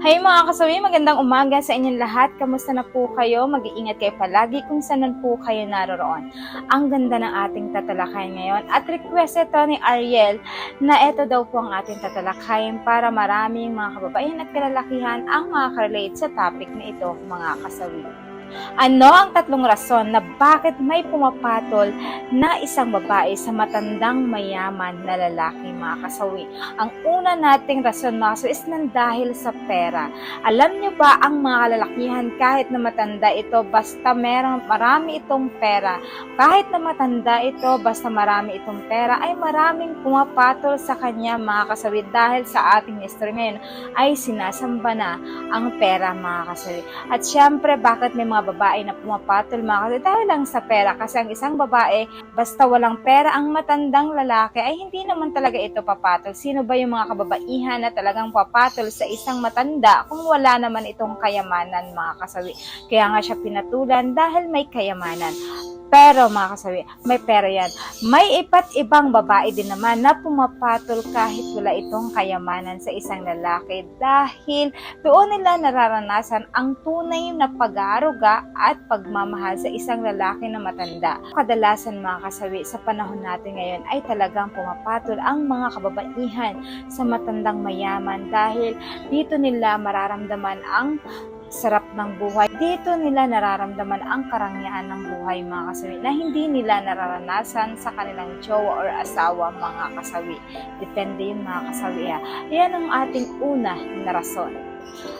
Hay mga kasawi, magandang umaga sa inyong lahat. Kamusta na po kayo? Mag-iingat kayo palagi kung saan po kayo naroroon. Ang ganda ng ating tatalakayin ngayon at request ito ni Ariel na ito daw po ang ating tatalakayin para maraming mga kababaihan at kalalakihan ang makaka-relate sa topic na ito mga kasawi. Ano ang tatlong rason na bakit may pumapatol na isang babae sa matandang mayaman na lalaki mga kasawi? Ang una nating rason mga kasawi is dahil sa pera. Alam nyo ba ang mga kalalakihan kahit na matanda ito basta marami itong pera, kahit na matanda ito basta marami itong pera ay maraming pumapatol sa kanya mga kasawi dahil sa ating history ngayon ay sinasamba na ang pera mga kasawi. At syempre bakit may mga babae na pumapatol mga kasawi dahil lang sa pera, kasi ang isang babae basta walang pera ang matandang lalaki ay hindi naman talaga ito papatol. Sino ba yung mga kababaihan na talagang papatol sa isang matanda kung wala naman itong kayamanan mga kasawi? Kaya nga siya pinatulan dahil may kayamanan. Pero mga kasawi, may pera yan. May iba't ibang babae din naman na pumapatol kahit wala itong kayamanan sa isang lalaki dahil doon nila nararanasan ang tunay na pag-aaruga at pagmamahal sa isang lalaki na matanda. Kadalasan mga kasawi, sa panahon natin ngayon ay talagang pumapatol ang mga kababaihan sa matandang mayaman dahil dito nila mararamdaman ang sarap ng buhay. Dito nila nararamdaman ang karangyaan ng buhay mga kasawi na hindi nila nararanasan sa kanilang jowa or asawa mga kasawi. Depende yun mga kasawi. Yan ang ating una na rason.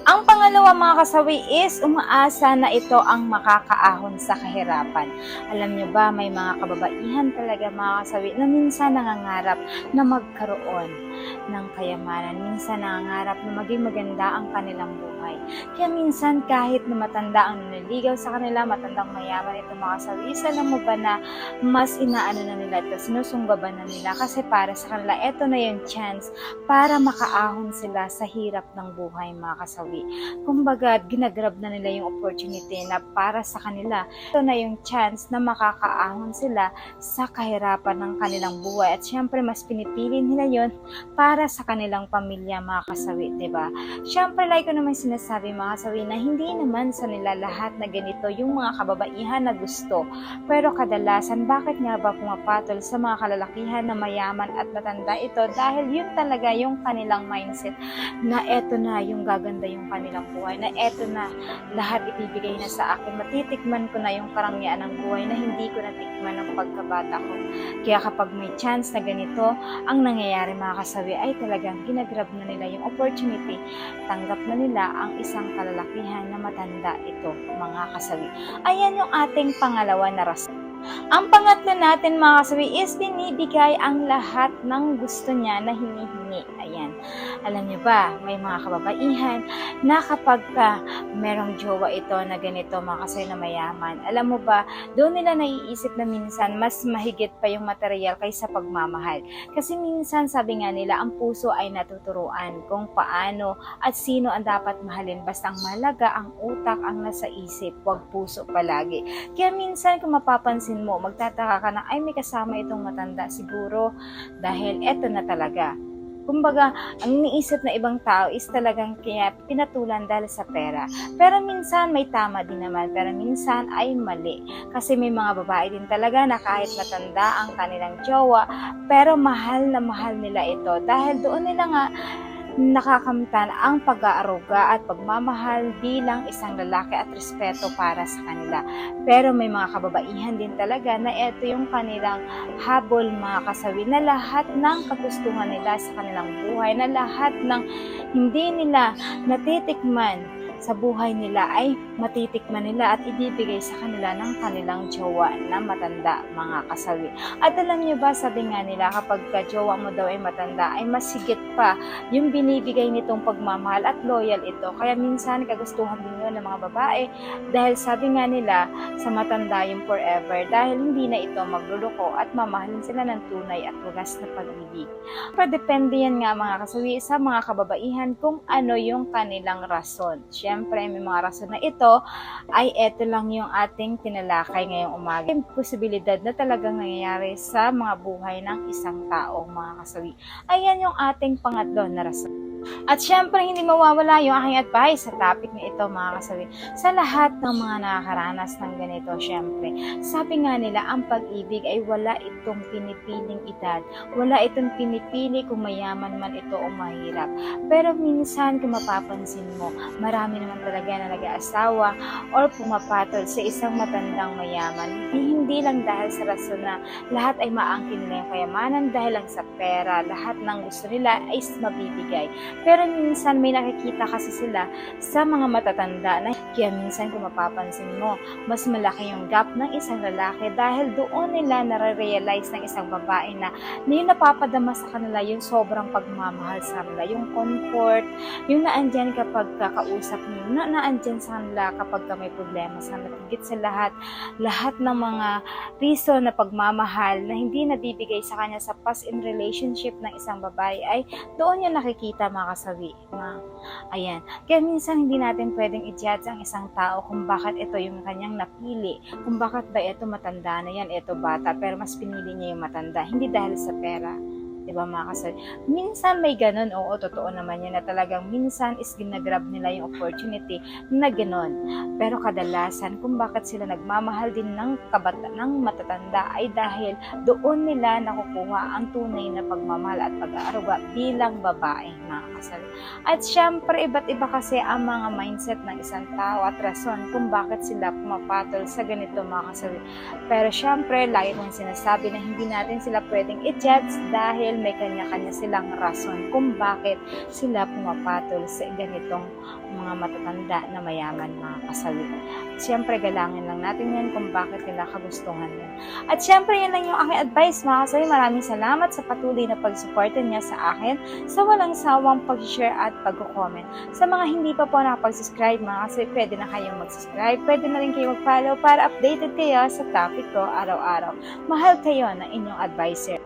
Ang pangalawa mga kasawi is umaasa na ito ang makakaahon sa kahirapan. Alam nyo ba, may mga kababaihan talaga mga kasawi na minsan nangangarap na magkaroon ng kayamanan. Minsan nangangarap na maging maganda ang kanilang buhay. Kaya minsan kahit na matanda ang naniligaw sa kanila, matandang mayaman ito mga kasawi, alam mo ba na mas inaano na nila ito, sinusunggaban na nila kasi para sa kanila, ito na yung chance para makaahon sila sa hirap ng buhay mga kasawi. Kumbaga, ginagrab na nila yung opportunity na para sa kanila. Ito na yung chance na makakaahon sila sa kahirapan ng kanilang buhay. At syempre, mas pinipili nila yon para sa kanilang pamilya mga kasawi, diba? Syempre, like ko naman sinasabi mga kasawi na hindi naman sa nila lahat na ganito yung mga kababaihan na gusto. Pero kadalasan, bakit nga ba pumapatol sa mga kalalakihan na mayaman at matanda ito? Dahil yun talaga yung kanilang mindset na eto na yung gaganda yung kanilang buhay, na eto na lahat ibibigay na sa akin, matitikman ko na yung karangyaan ng buhay na hindi ko natikman ng pagkabata ko. Kaya kapag may chance na ganito ang nangyayari mga kasawi ay talagang ginagrab na nila yung opportunity, tanggap na nila ang isang kalalakihan na matanda ito mga kasawi. Ayan yung ating pangalawa na rason. Ang pangatlo natin mga kasawi is binibigay ang lahat ng gusto niya na hinihingi. Ayan. Alam niyo ba, may mga kababaihan na kapag merong jowa ito na ganito mga kasawi na mayaman, alam mo ba, doon nila naiisip na minsan mas mahigit pa yung material kaysa pagmamahal. Kasi minsan sabi nga nila, ang puso ay natuturuan kung paano at sino ang dapat mahalin. Basta ang mahalaga, ang utak ang nasa isip, wag puso palagi. Kaya minsan kung mapapansin mo, magtataka ka na ay may kasama itong matanda siguro dahil eto na talaga. Kumbaga, ang iniisip na ibang tao is talagang kaya pinatulan dahil sa pera. Pero minsan may tama din naman, pero minsan ay mali. Kasi may mga babae din talaga na kahit matanda ang kanilang jowa, pero mahal na mahal nila ito dahil doon nila nga nakakamtan ang pag-aaruga at pagmamahal bilang isang lalaki at respeto para sa kanila. Pero may mga kababaihan din talaga na ito yung kanilang habol mga kasawi, na lahat ng kagustuhan nila sa kanilang buhay, na lahat ng hindi nila natitikman sa buhay nila ay matitikman nila at ibibigay sa kanila ng kanilang jowa na matanda mga kasawi. At alam niyo ba, sabi nga nila kapag jowa mo daw ay matanda ay mas higit pa yung binibigay nitong pagmamahal at loyal ito. Kaya minsan kagustuhan din yun ng mga babae dahil sabi nga nila sa matanda yung forever dahil hindi na ito magluluko at mamahalin sila ng tunay at wagas na pag-ibig. Pero depende yan nga mga kasawi sa mga kababaihan kung ano yung kanilang rason. Siyempre, may mga rason na ito ay eto lang yung ating tinalakay ngayong umaga. May posibilidad na talagang nangyayari sa mga buhay ng isang tao, mga kasawi. Ayan yung ating pangatlo na rason. At syempre, hindi mawawala yung aking advice sa topic na ito, mga kasawi. Sa lahat ng mga nakakaranas ng ganito, syempre, sabi nga nila, ang pag-ibig ay wala itong pinipiling edad. Wala itong pinipili kung mayaman man ito o mahirap. Pero minsan, kung mapapansin mo, marami naman talaga na nag-aasawa or pumapatol sa isang matandang mayaman. Hindi lang dahil sa rason na lahat ay maangkin nila yung kayamanan, dahil lang sa pera, lahat ng gusto nila ay mabibigay. Pero minsan may nakikita kasi sila sa mga matatanda na kaya minsan kung mapapansin mo, mas malaki yung gap ng isang lalaki dahil doon nila nare-realize ng isang babae na yung napapadama sa kanila yung sobrang pagmamahal sa kanila, yung comfort, yung naandyan kapag kakausap mo, naandyan sa kanila kapag may problema sa kanila, higit sa lahat ng mga reason na pagmamahal na hindi nabibigay sa kanya sa past in relationship ng isang babae ay doon yung nakikita, mga kasawi. Ayan. Kaya minsan hindi natin pwedeng i-judge ang isang tao kung bakit ito yung kanyang napili, kung bakit ba ito matanda na yan, ito bata, pero mas pinili niya yung matanda. Hindi dahil sa pera. Diba, mga kasawi? Minsan may ganun, oo, totoo naman yun na talagang minsan is ginagrab nila yung opportunity na ganun. Pero kadalasan kung bakit sila nagmamahal din ng matatanda ay dahil doon nila nakukuha ang tunay na pagmamahal at pag-aaruga bilang babae, mga kasawi. At syempre, iba't iba kasi ang mga mindset ng isang tao at rason kung bakit sila pumapatol sa ganito, mga kasawi. Pero syempre, lagi kong sinasabi na hindi natin sila pwedeng i-judge dahil may kanya-kanya silang rason kung bakit sila pumapatol sa ganitong mga matatanda na mayaman, mga kasawi. Siyempre, galangin lang natin yan kung bakit nila kagustuhan yan. At siyempre, yan lang yung aking advice, mga kasawi. Maraming salamat sa patuloy na pag-suporta niya sa akin, sa walang sawang pag-share at pag-comment. Sa mga hindi pa po nakapag-subscribe, mga kasawi, pwede na kayong mag-subscribe, pwede na rin kayo mag-follow para updated kayo sa topic ko araw-araw. Mahal kayo ng inyong advisor.